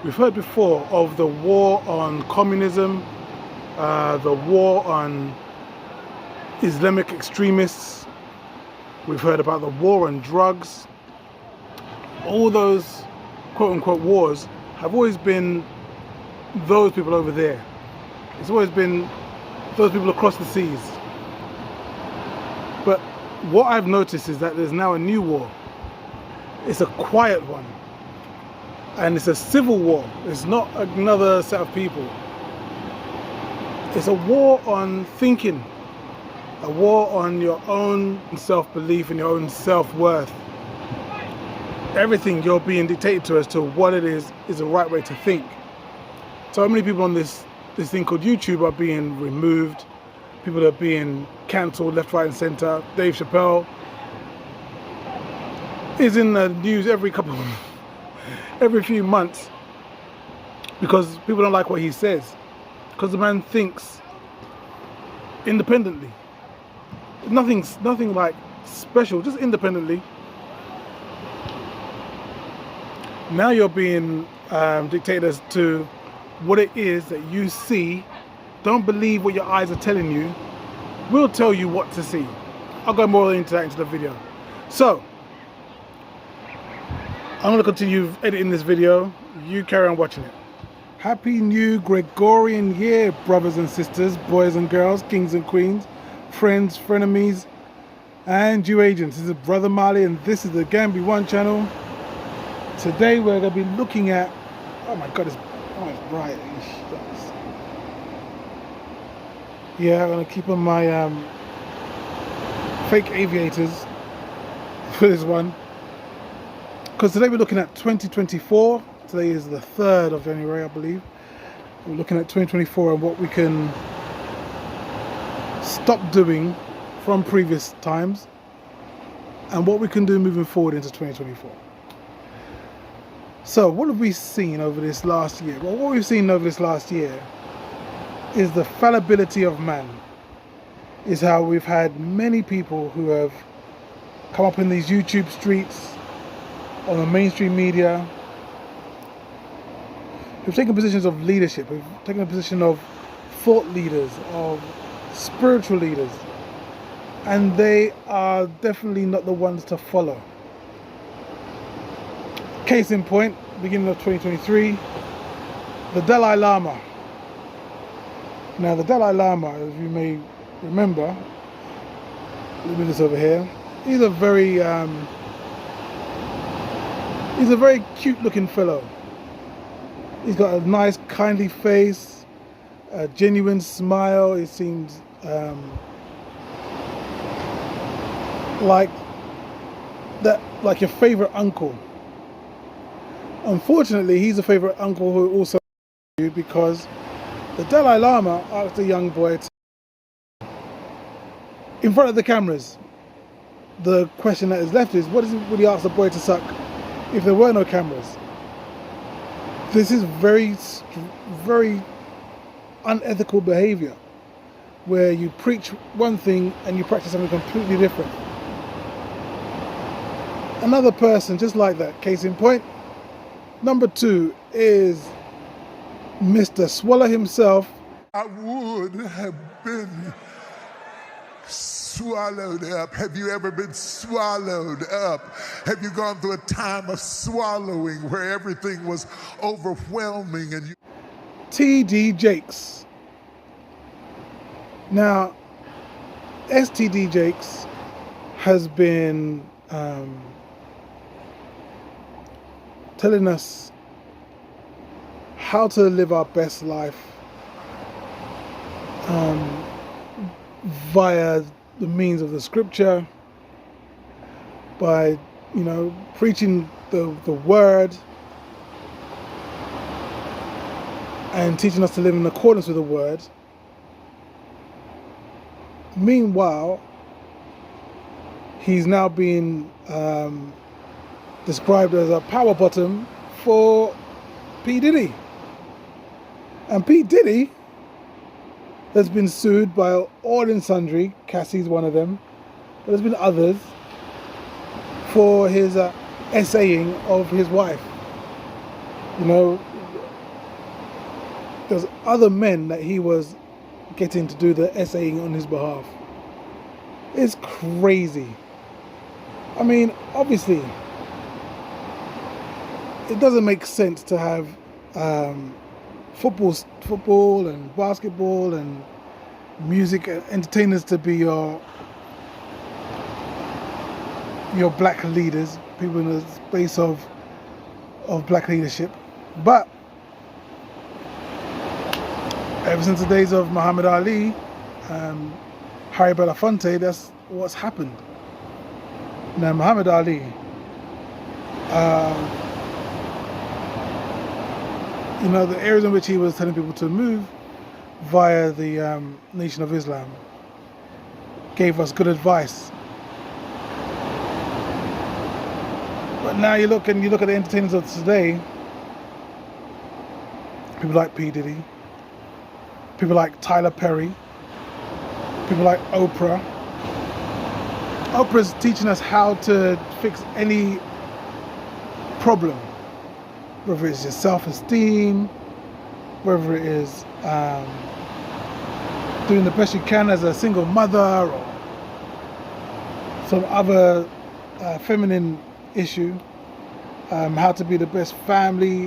We've heard before of the war on communism, the war on Islamic extremists. We've heard about the war on drugs. All those quote-unquote wars have always been those people over there. It's always been those people across the seas. But what I've noticed is that there's now a new war. It's a quiet one. And it's a civil war. It's not another set of people. It's a war on thinking. A war on your own self-belief and your own self-worth. Everything you're being dictated to as to what it is the right way to think. So many people on this thing called YouTube are being removed. People are being cancelled left, right and centre. Dave Chappelle is in the news every few months because people don't like what he says. Because the man thinks independently. Nothing like special, just independently. Now you're being dictated as to what it is that you see. Don't believe what your eyes are telling you. We'll tell you what to see. I'll go more into that into the video. So, I'm going to continue editing this video. You carry on watching it. Happy New Gregorian Year, brothers and sisters, boys and girls, kings and queens, friends, frenemies, and you agents. This is Brother Marley and this is the Gambi One channel. Today we're going to be looking at, oh my god, it's bright. Yeah, I'm going to keep on my fake aviators for this one. Because today we're looking at 2024. Today is the 3rd of January, I believe. We're looking at 2024 and what we can stop doing from previous times and what we can do moving forward into 2024. So what have we seen over this last year? Well, what we've seen over this last year is the fallibility of man. Is how we've had many people who have come up in these YouTube streets, on the mainstream media, who've taken positions of leadership, who've taken a position of thought leaders, of spiritual leaders, and they are definitely not the ones to follow. Case in point, beginning of 2023, the Dalai Lama. Now the Dalai Lama, as you may remember, let me do this over here, he's a very cute looking fellow. He's got a nice kindly face, a genuine smile. He seems like your favorite uncle. Unfortunately, he's a favorite uncle who also because the Dalai Lama asked a young boy in front of the cameras. The question that is left is, would he ask the boy to suck if there were no cameras? This is very, very unethical behavior where you preach one thing and you practice something completely different. Another person just like that, case in point, number 2 is Mr. Swallow himself. I would have been swallowed up. Have you ever been swallowed up? Have you gone through a time of swallowing where everything was overwhelming and you... T.D. Jakes. Now, STD Jakes has been telling us how to live our best life via the means of the scripture, by preaching the word and teaching us to live in accordance with the word. Meanwhile, he's now being described as a power bottom for P. Diddy. And P. Diddy has been sued by all and sundry. Cassie's one of them, but there's been others for his essaying of his wife. You know, there's other men that he was getting to do the essaying on his behalf. It's crazy. I mean, obviously, it doesn't make sense to have football and basketball and music and entertainers to be your black leaders, people in the space of black leadership. But ever since the days of Muhammad Ali, Harry Belafonte, that's what's happened. Now, Muhammad Ali, you know, the areas in which he was telling people to move via the Nation of Islam gave us good advice. But now you look at the entertainers of today, people like P. Diddy, people like Tyler Perry, people like Oprah. Oprah's teaching us how to fix any problem, whether it's your self-esteem, whether it is doing the best you can as a single mother or some other feminine issue, how to be the best family,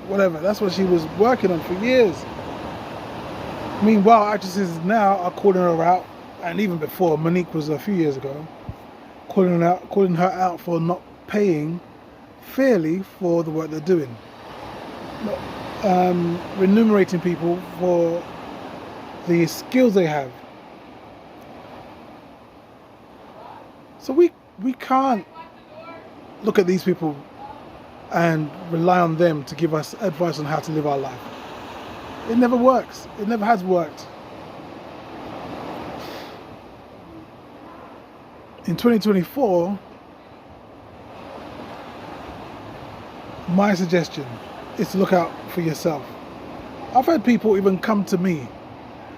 whatever. That's what she was working on for years. Meanwhile, actresses now are calling her out, and even before, Monique was a few years ago, calling her out for not paying fairly for the work they're doing. Remunerating people for the skills they have. So we can't look at these people and rely on them to give us advice on how to live our life. It never works. It never has worked. In 2024, my suggestion is to look out for yourself. I've had people even come to me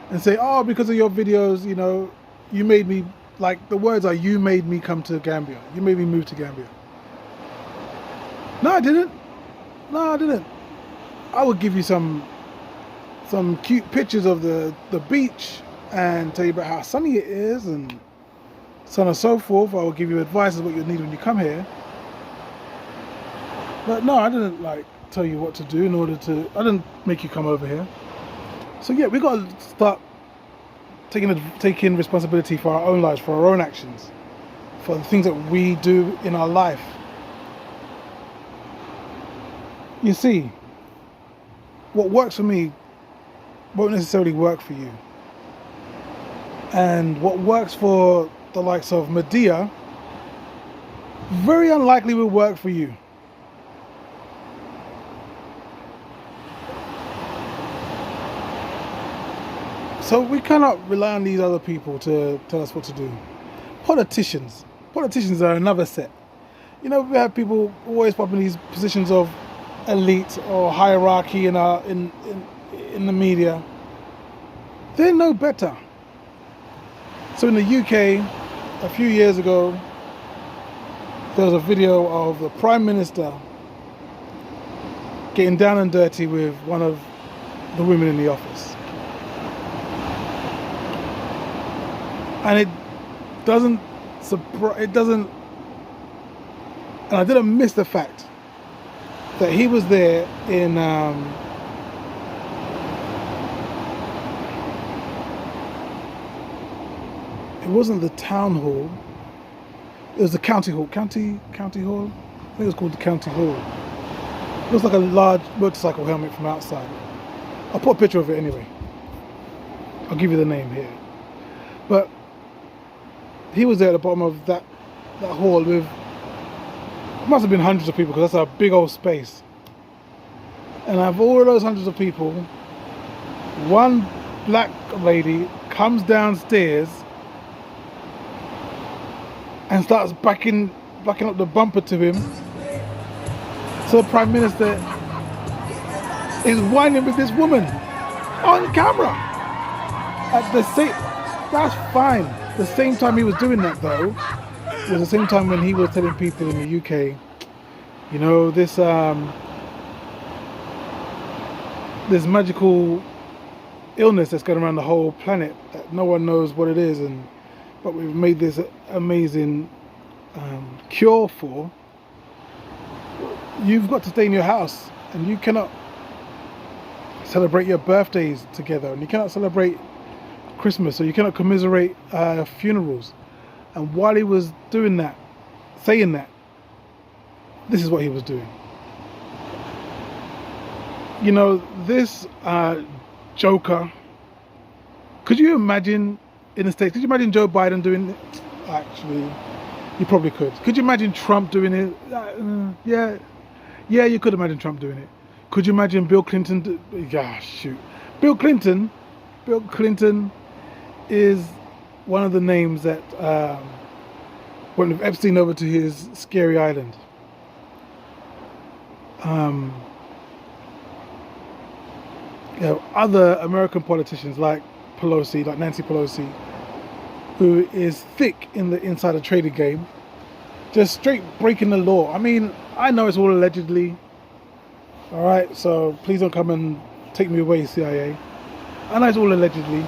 and say, oh, because of your videos, you know, you made me, like the words are, you made me come to Gambia. You made me move to Gambia. No, I didn't. I would give you some cute pictures of the beach and tell you about how sunny it is and so on and so forth. I will give you advice on what you'll need when you come here. But no, I didn't tell you what to do I didn't make you come over here. So yeah, we got to start taking responsibility for our own lives, for our own actions, for the things that we do in our life. You see, what works for me won't necessarily work for you. And what works for the likes of Medea very unlikely will work for you. So we cannot rely on these other people to tell us what to do. Politicians are another set. You know, we have people always pop in these positions of elite or hierarchy in the media. They're no better. So in the UK, a few years ago, there was a video of the Prime Minister getting down and dirty with one of the women in the office. And it doesn't, and I didn't miss the fact that he was there in, it wasn't the town hall, it was the county hall, county hall? I think it was called the county hall. It looks like a large motorcycle helmet from outside. I'll put a picture of it anyway. I'll give you the name here. But he was there at the bottom of that hall with, it must have been hundreds of people because that's a big old space. And out of all of those hundreds of people, one black lady comes downstairs and starts backing up the bumper to him. So the Prime Minister is whining with this woman on camera. That's fine. The same time he was doing that though, was the same time when he was telling people in the UK, you know, this this magical illness that's going around the whole planet that no one knows what it is, but we've made this amazing cure for. You've got to stay in your house, and you cannot celebrate your birthdays together, and you cannot celebrate Christmas, or you cannot commiserate funerals. And while he was doing that, saying that, this is what he was doing. You know, this joker, could you imagine in the States, could you imagine Joe Biden doing it? Actually, you probably could. Could you imagine Trump doing it? Yeah, you could imagine Trump doing it. Could you imagine Bill Clinton? Shoot. Bill Clinton is one of the names that went with Epstein over to his scary island. Other American politicians like Pelosi, like Nancy Pelosi, who is thick in the insider trading game, just straight breaking the law. I mean, I know it's all allegedly. All right, so please don't come and take me away, CIA. I know it's all allegedly,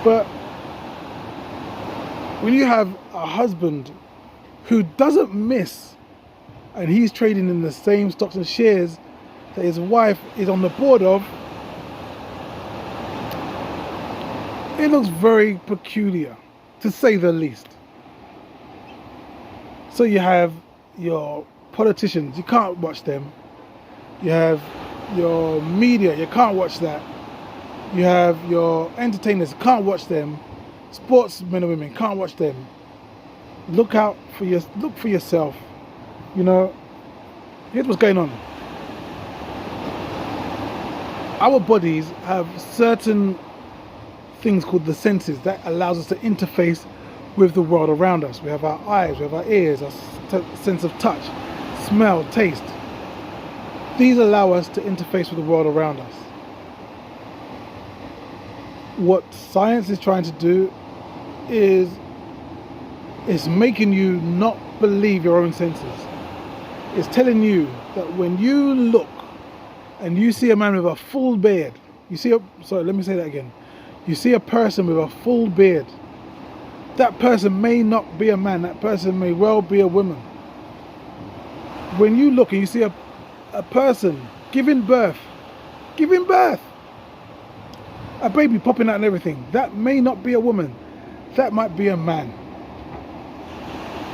but when you have a husband who doesn't miss, and he's trading in the same stocks and shares that his wife is on the board of, it looks very peculiar, to say the least. So you have your politicians, you can't watch them. You have your media, you can't watch that. You have your entertainers, you can't watch them. Sportsmen and women, can't watch them. Look for yourself. You know, here's what's going on. Our bodies have certain things called the senses that allows us to interface with the world around us. We have our eyes, we have our ears, our sense of touch, smell, taste. These allow us to interface with the world around us. What science is trying to do is making you not believe your own senses. It's telling you that when you look and you see a man with a full beard, you see a person with a full beard, that person may not be a man, that person may well be a woman. When you look and you see a person giving birth, a baby popping out and everything, that may not be a woman, that might be a man.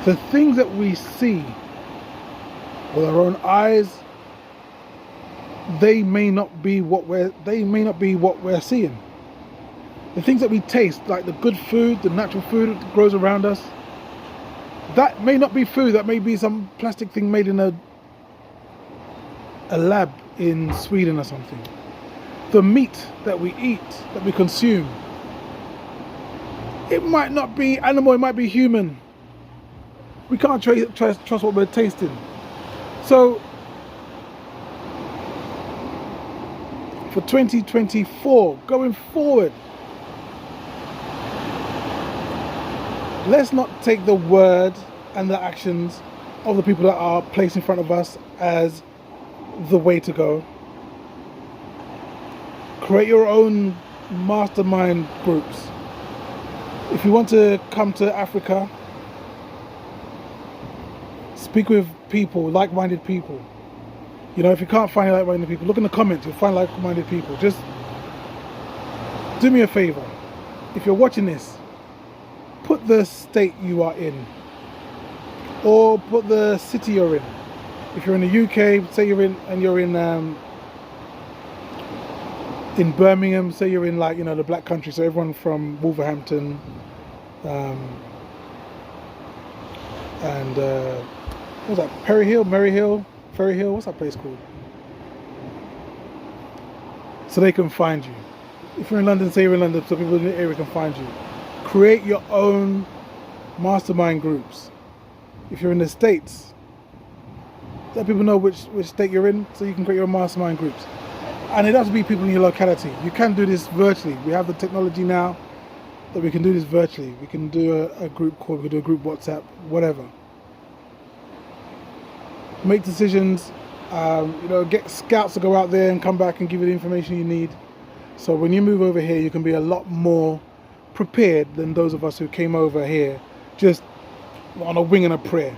The things that we see with our own eyes, they may not be what we're seeing. The things that we taste, like the good food, the natural food that grows around us, that may not be food, that may be some plastic thing made in a lab in Sweden or something. The meat that we eat, that we consume, it might not be animal, it might be human. We can't trust what we're tasting. So, for 2024, going forward, let's not take the word and the actions of the people that are placed in front of us as the way to go. Create your own mastermind groups. If you want to come to Africa, speak with people, like-minded people. You know, if you can't find like-minded people, look in the comments, you'll find like-minded people. Just do me a favor. If you're watching this, put the state you are in, or put the city you're in. If you're in the UK, say you're in Birmingham, say you're in, like, you know, the Black Country, so everyone from Wolverhampton, and what's that? Ferry Hill, what's that place called? So they can find you. If you're in London, say you're in London, so people in the area can find you. Create your own mastermind groups. If you're in the States, let people know which state you're in, so you can create your own mastermind groups. And it has to be people in your locality. You can do this virtually. We have the technology now that we can do this virtually. We can do a group call, we can do a group WhatsApp, whatever. Make decisions You know, get scouts to go out there and come back and give you the information you need. So when you move over here, you can be a lot more prepared than those of us who came over here just on a wing and a prayer.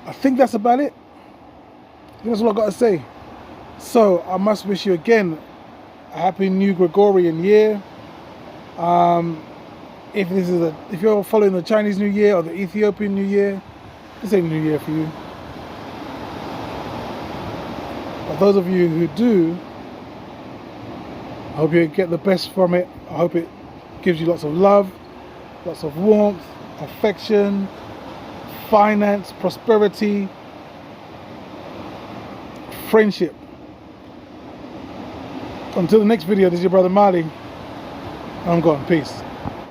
I think that's about it. I think that's all I got to say. So I must wish you again a happy new Gregorian year. If you're following the Chinese New Year or the Ethiopian New Year, this ain't New Year for you. But those of you who do, I hope you get the best from it. I hope it gives you lots of love, lots of warmth, affection, finance, prosperity, friendship. Until the next video, this is your brother Marley. I'm gone. Peace.